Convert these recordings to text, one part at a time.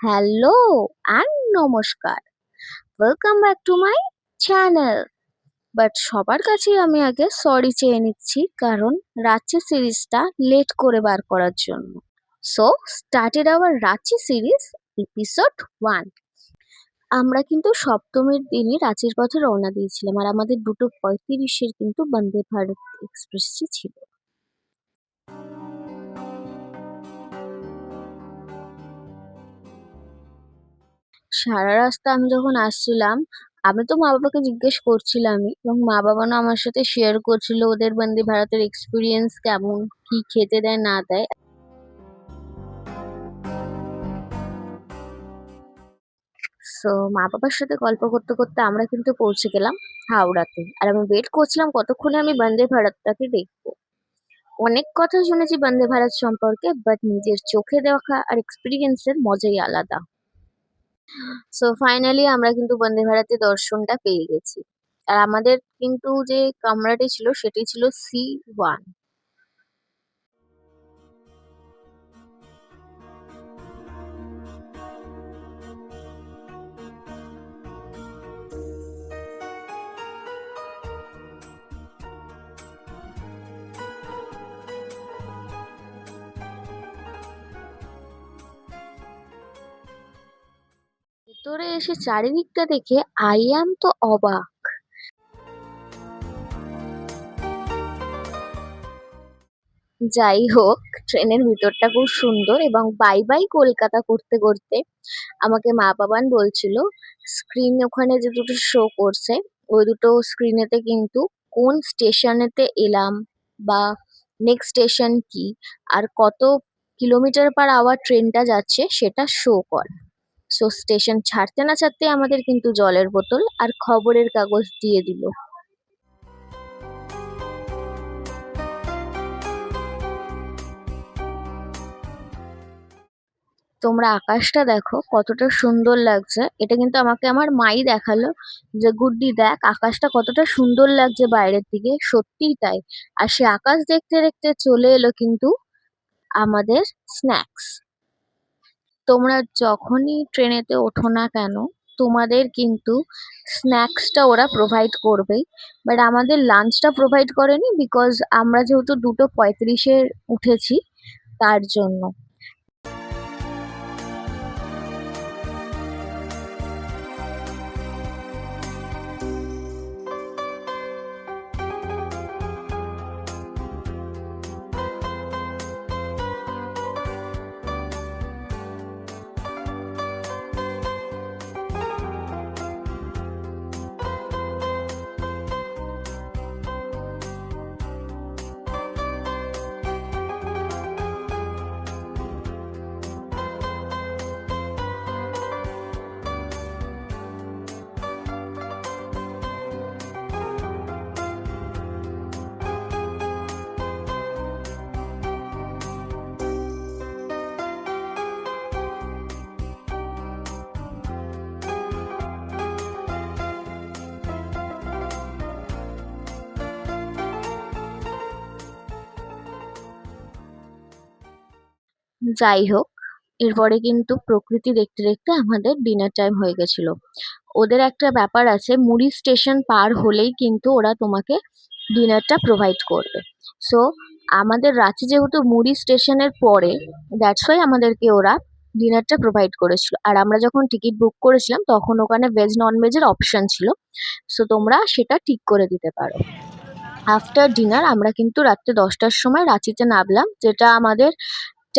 Hello and নমস্কার। Welcome back to my channel. But সবার কাছেই আমি আগে সরি চেয়ে নিচ্ছি, কারণ রাঁচি সিরিজটা লেট করে বার করার জন্য। So started our Ranchi series episode 1। আমরা কিন্তু সপ্তমীর দিনই রাঁচির পথে রওনা দিয়েছিলাম, আর আমাদের 2:35-এর কিন্তু বন্দে ভারত এক্সপ্রেসটি ছিল। সারা রাস্তা আমি যখন আসছিলাম, আমি তো মা বাবাকে জিজ্ঞেস করছিলামই, এবং মা বাবা না আমার সাথে শেয়ার করছিল ওদের বন্দে ভারতের এক্সপিরিয়েন্স কেমন, কি খেতে দেয় না দেয়। সো মা বাবার সাথে গল্প করতে করতে আমরা কিন্তু পৌঁছে গেলাম হাওড়াতে, আর আমি ওয়েট করছিলাম কতক্ষণে আমি বন্দে ভারতটাকে দেখবো। অনেক কথা শুনেছি বন্দে ভারত সম্পর্কে, বাট নিজের চোখে দেখা আর এক্সপিরিয়েন্সের মজাই আলাদা। সো ফাইনালি আমরা কিন্তু বন্দে ভারতের দর্শনটা পেয়ে গেছি। আর আমাদের কিন্তু যে কামরাটি ছিল সেটি ছিল C1। ভেতরে এসে চারিদিকটা দেখে আই অ্যাম তো অবাক। যাই হোক, ট্রেনের ভিতরটা খুব সুন্দর, এবং বাই বাই কলকাতা করতে করতে আমাকে মা বাবান বলছিল স্ক্রিন ওখানে যে দুটো শো করছে, ওই দুটো স্ক্রিনেতে কিন্তু কোন স্টেশনেতে এলাম, বা নেক্সট স্টেশন কি, আর কত কিলোমিটার পার আওয়ার ট্রেনটা যাচ্ছে সেটা শো কর। সো স্টেশন ছাড়তে না ছাড়তে আমাদের কিন্তু জলের বোতল আর খবরের কাগজ দিয়ে দিল। তোমরা আকাশটা দেখো কতটা সুন্দর লাগছে। এটা কিন্তু আমাকে আমার মাই দেখালো, যে গুড্ডি দেখ আকাশটা কতটা সুন্দর লাগছে বাইরের দিকে। সত্যিই তাই। আর সে আকাশ দেখতে দেখতে চলে এলো কিন্তু আমাদের স্ন্যাক্স। তোমরা যখনই ট্রেনেতে ওঠো না কেন, তোমাদের কিন্তু স্ন্যাক্সটা ওরা প্রোভাইড করবেই। বাট আমাদের লাঞ্চটা প্রোভাইড করেনি, বিকজ আমরা যেহেতু 2:35-এ উঠেছি, তার জন্য। যাই হোক, এরপরে কিন্তু প্রকৃতি দেখতে দেখতে আমাদের ডিনার টাইম হয়ে গেছিল। ওদের একটা ব্যাপার আছে, মুড়ি স্টেশন পার হলেই কিন্তু ওরা তোমাকে ডিনারটা প্রোভাইড করবে। সো আমাদের রাঁচি যেহেতু মুড়ি স্টেশনের পরে, দ্যাটস ওয়াই আমাদেরকে ওরা ডিনারটা প্রোভাইড করেছিল। আর আমরা যখন টিকিট বুক করেছিলাম তখন ওখানে ভেজ নন ভেজের অপশন ছিল। সো তোমরা সেটা ঠিক করে দিতে পারো। আফটার ডিনার আমরা কিন্তু রাত্রে 10টার সময় রাঁচিতে নামলাম, যেটা আমাদের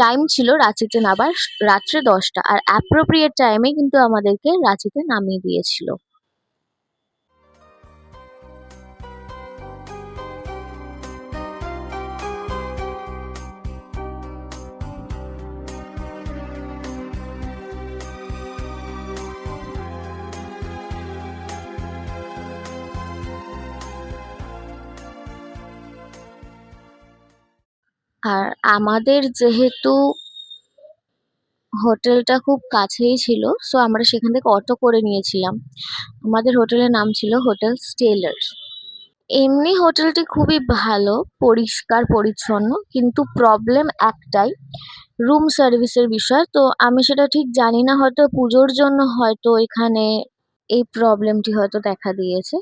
টাইম ছিল রাঁচিতে নামার রাত্রে 10টা, আর অ্যাপ্রোপ্রিয়েট টাইমে কিন্তু আমাদেরকে রাঁচিতে নামিয়ে দিয়েছিল। আর আমাদের যেহেতু হোটেলটা খুব কাছেই ছিল, সো আমরা সেখান থেকে অটো করে নিয়েছিলাম। আমাদের হোটেলের নাম ছিল হোটেল স্টেলার। এমনি হোটেলটি খুবই ভালো, পরিষ্কার পরিচ্ছন্ন, কিন্তু প্রবলেম একটাই, রুম সার্ভিসের বিষয়। তো আমি সেটা ঠিক জানি না, হয়তো পুজোর জন্য হয়তো এখানে এই প্রবলেমটি হয়তো দেখা দিয়েছে।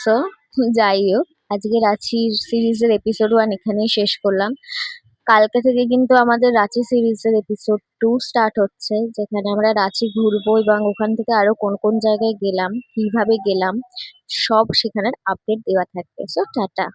সো যাই হোক, আজকে রাঁচি সিরিজের এপিসোড 1 এখানেই শেষ করলাম। কালকে থেকে কিন্তু আমাদের রাঁচি সিরিজের এপিসোড 2 স্টার্ট হচ্ছে, যেখানে আমরা রাঁচি ঘুরবো এবং ওখান থেকে আরো কোন কোন জায়গায় গেলাম, কিভাবে গেলাম, সব সেখানের আপডেট দেওয়া থাকবে। So tata.